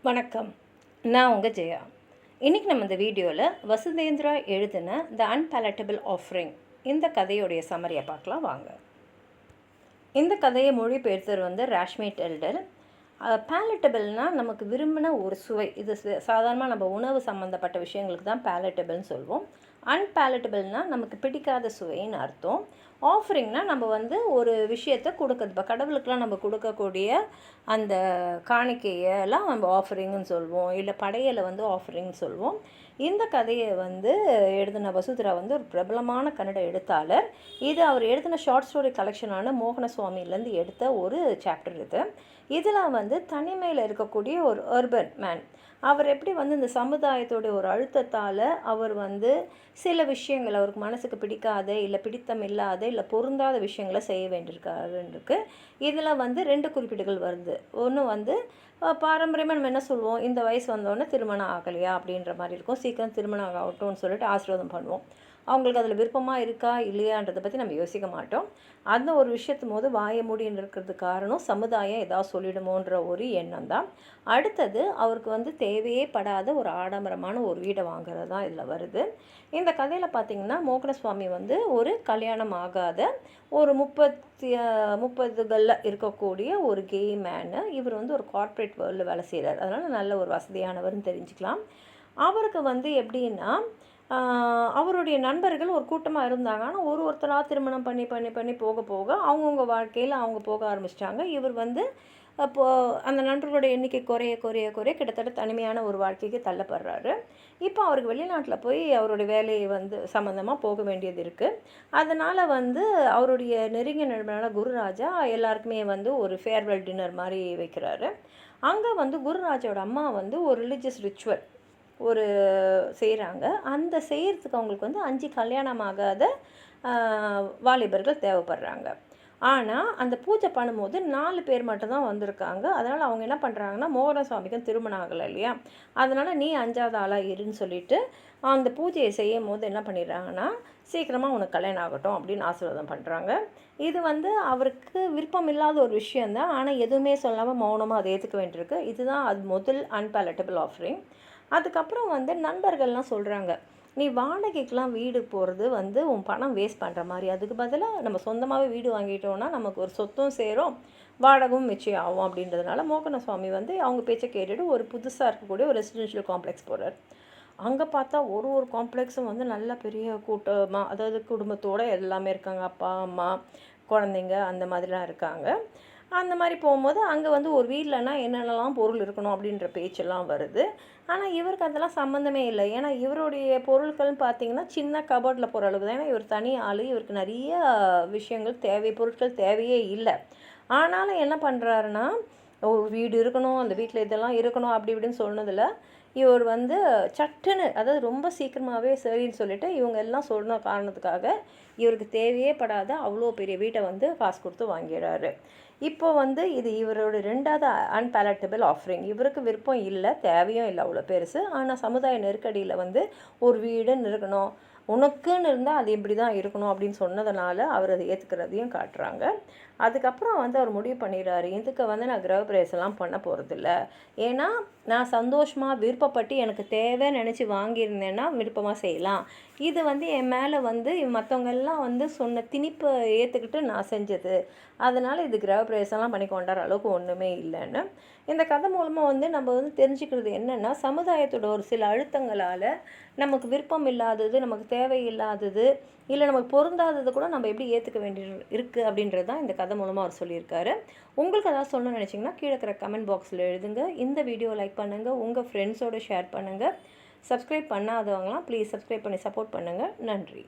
வணக்கம். நான் உங்கள் ஜெயா. இன்றைக்கி நம்ம இந்த வீடியோவில் வசுதேந்திரா எழுதின த அன்பேலட்டபிள் ஆஃப்ரிங் இந்த கதையுடைய சம்மரியை பார்க்கலாம் வாங்க. இந்த கதையை மொழிபெயர்த்தவர் ராஷ்மி டெல்டர். பேலட்டபிள்னால் நமக்கு விரும்பின ஒரு சுவை. இது சாதாரணமாக நம்ம உணவு சம்மந்தப்பட்ட விஷயங்களுக்கு தான் பேலட்டபிள்னு சொல்வோம். அன்பேலட்டபிள்னால் நமக்கு பிடிக்காத சுவைன்னு அர்த்தம். ஆஃபரிங்னால் நம்ம ஒரு விஷயத்தை கொடுக்குறது. இப்போ கடவுளுக்கெலாம் நம்ம கொடுக்கக்கூடிய அந்த காணிக்கையெல்லாம் நம்ம ஆஃபரிங்னு சொல்வோம், இல்லை படையலை ஆஃபரிங்னு சொல்வோம். இந்த கதையை எழுதின வசுதரா ஒரு பிரபலமான கன்னட எழுத்தாளர். இது அவர் எழுதின ஷார்ட் ஸ்டோரி கலெக்ஷனான மோகன சுவாமியிலேருந்து எடுத்த ஒரு சாப்டர் இது. இதில் தனிமையில் இருக்கக்கூடிய ஒரு அர்பன் மேன் அவர் எப்படி இந்த சமுதாயத்தோடைய ஒரு அழுத்தத்தால் அவர் சில விஷயங்கள் அவருக்கு மனசுக்கு பிடிக்காத இல்லை பிடித்தம் இல்லாத இல்லை பொருந்தாத விஷயங்களை செய்ய வேண்டியிருக்காருன்ருக்கு. இதில் ரெண்டு குறிப்பீடுகள் வருது. ஒன்று பாரம்பரியமாக நம்ம என்ன சொல்லுவோம், இந்த வயசு வந்தோடனே திருமணம் ஆகலையா அப்படின்ற மாதிரி இருக்கும். சீக்கிரம் திருமணம் ஆகட்டும்னு சொல்லிட்டு ஆசீர்வாதம் பண்ணுவோம். அவங்களுக்கு அதில் விருப்பமாக இருக்கா இல்லையான்றதை பற்றி நம்ம யோசிக்க மாட்டோம். அந்த ஒரு விஷயத்தும் போது வாய மூடின்னு இருக்கிறது காரணம் சமுதாயம் ஏதாவது சொல்லிடுமோன்ற ஒரு எண்ணம் தான். அடுத்தது அவருக்கு தேவையே படாத ஒரு ஆடம்பரமான ஒரு வீடை வாங்குறது தான் இதில் வருது. இந்த கதையில் பார்த்திங்கன்னா மோகனசுவாமி ஒரு கல்யாணம் ஆகாத ஒரு 30களில் இருக்கக்கூடிய ஒரு கே மேனு. இவர் ஒரு கார்ப்பரேட் வேர்ல்டில் வேலை செய்கிறார். அதனால் நல்ல ஒரு வசதியானவர்னு தெரிஞ்சுக்கலாம். அவருக்கு எப்படின்னா அவருடைய நண்பர்கள் ஒரு கூட்டமாக இருந்தாங்க. ஆனால் ஒருத்தராக திருமணம் பண்ணி பண்ணி பண்ணி போக போக அவங்கவுங்க வாழ்க்கையில் அவங்க போக ஆரம்பிச்சிட்டாங்க. இவர் அப்போது அந்த நண்பர்களுடைய எண்ணிக்கை குறைய குறைய குறைய கிட்டத்தட்ட தனிமையான ஒரு வாழ்க்கைக்கு தள்ளப்படுறாரு. இப்போ அவருக்கு வெளிநாட்டில் போய் அவருடைய வேலையை சம்மந்தமாக போக வேண்டியது இருக்குது. அதனால் அவருடைய நெருங்கிய நண்பனான குருராஜா எல்லாருக்குமே ஒரு ஃபேர்வெல் டின்னர் மாதிரி வைக்கிறாரு. அங்கே குருராஜோட அம்மா ஒரு ரிலீஜியஸ் ரிச்சுவல் செய்கிறாங்க. அந்த செய்கிறதுக்கு அவங்களுக்கு 5 கல்யாணமாகாத வாலிபர்கள் தேவைப்படுறாங்க. ஆனால் அந்த பூஜை பண்ணும்போது 4 பேர் மட்டும்தான் வந்திருக்காங்க. அதனால் அவங்க என்ன பண்ணுறாங்கன்னா, மோகனசுவாமிக்கும் திருமணம் ஆகலை இல்லையா, அதனால் நீ 5ஆவது ஆளாக இருன்னு சொல்லிட்டு அந்த பூஜையை செய்யும் போது என்ன பண்ணிடுறாங்கன்னா, சீக்கிரமாக உனக்கு கல்யாணம் ஆகட்டும் அப்படின்னு ஆசீர்வாதம் பண்ணுறாங்க. இது அவருக்கு விருப்பம் இல்லாத ஒரு விஷயந்தான். ஆனால் எதுவுமே சொல்லாமல் மௌனமாக அதை ஏற்றுக்க வேண்டியிருக்கு. இதுதான் அது முதல் அன்பேலட்டபிள் ஆஃபரிங். அதுக்கப்புறம் நண்பர்கள்லாம் சொல்கிறாங்க, நீ வாடகைக்கெலாம் வீடு போகிறது உன் பணம் வேஸ்ட் பண்ணுற மாதிரி. அதுக்கு பதிலாக நம்ம சொந்தமாகவே வீடு வாங்கிட்டோன்னா நமக்கு ஒரு சொத்தும் சேரும், வாடகையும் மிச்சம் ஆகும். அப்படின்றதுனால மோகனசுவாமி அவங்க பேச்சை கேட்டுட்டு ஒரு புதுசாக இருக்கக்கூடிய ஒரு ரெசிடென்ஷியல் காம்ப்ளெக்ஸ் போகிறார். அங்கே பார்த்தா ஒரு காம்ப்ளெக்ஸும் நல்ல பெரிய கூட்டமாக, அதாவது குடும்பத்தோடு எல்லாமே இருக்காங்க. அப்பா அம்மா குழந்தைங்க அந்த மாதிரிலாம் இருக்காங்க. அந்த மாதிரி போகும்போது அங்கே ஒரு வீட்டிலனா என்னென்னலாம் பொருள் இருக்கணும் அப்படின்ற பேச்செல்லாம் வருது. ஆனால் இவருக்கு அதெல்லாம் சம்மந்தமே இல்லை. ஏன்னா இவருடைய பொருட்கள்னு பார்த்திங்கன்னா சின்ன கபோர்டில் போகிற அளவுக்கு தான். ஏன்னா இவர் தனி ஆள், இவருக்கு நிறைய விஷயங்கள் பொருட்கள் தேவையே இல்லை. ஆனாலும் என்ன பண்ணுறாருன்னா, ஒரு வீடு இருக்கணும், அந்த வீட்டில் இதெல்லாம் இருக்கணும் அப்படி இப்படின்னு சொன்னதில் இவர் சட்டுன்னு, அதாவது ரொம்ப சீக்கிரமாகவே சரின்னு சொல்லிவிட்டு இவங்க எல்லாம் சொன்ன காரணத்துக்காக இவருக்கு தேவையே படாத அவ்வளோ பெரிய வீட்டை காசு கொடுத்து வாங்கிடுறாரு. இப்போ இது இவரோட 2வது அன்பேலட்டபிள் ஆஃபரிங். இவருக்கு விருப்பம் இல்லை, தேவையும் இல்லை அவ்வளோ பெருசு. ஆனால் சமுதாய நெருக்கடியில் ஒரு வீடுன்னு இருக்கணும், உனக்குன்னு இருந்தால் அது இப்படி தான் இருக்கணும் அப்படின்னு சொன்னதுனால அவர் அதை ஏற்றுக்கிறதையும் காட்டுறாங்க. அதுக்கப்புறம் அவர் முடிவு பண்ணிடுறாரு, இதுக்கு நான் கிரகப்பிரவேசம்லாம் பண்ண போகிறதில்ல. ஏன்னா நான் சந்தோஷமாக விருப்பப்பட்டு எனக்கு தேவைன்னு நினச்சி வாங்கியிருந்தேன்னா விருப்பமாக செய்யலாம். இது என் மேலே மற்றவங்கெல்லாம் சொன்ன திணிப்பை ஏற்றுக்கிட்டு நான் செஞ்சது. அதனால் இது கிரகப்பிரவேசம்லாம் பண்ணி கொண்டாடுற அளவுக்கு ஒன்றுமே இல்லைன்னு. இந்த கதை மூலமாக நம்ம தெரிஞ்சுக்கிறது என்னென்னா, சமுதாயத்தோட ஒரு சில அழுத்தங்களால் நமக்கு விருப்பம் இல்லாதது, நமக்கு தேவையில்லாதது, இல்லை நமக்கு பொருந்தாதது கூட நம்ம எப்படி ஏற்றுக்க வேண்டியது இருக்குது அப்படின்றது தான் இந்த கதை மூலமாக அவர் சொல்லியிருக்காரு. உங்களுக்கு ஏதாவது சொல்லணும்னு நினச்சிங்கன்னா கீழே இருக்கிற கமெண்ட் பாக்ஸில் எழுதுங்க. இந்த வீடியோ லைக் பண்ணுங்கள், உங்கள் ஃப்ரெண்ட்ஸோடு ஷேர் பண்ணுங்கள். சப்ஸ்கிரைப் பண்ணாதவங்களாம் ப்ளீஸ் சப்ஸ்கிரைப் பண்ணி சப்போர்ட் பண்ணுங்கள். நன்றி.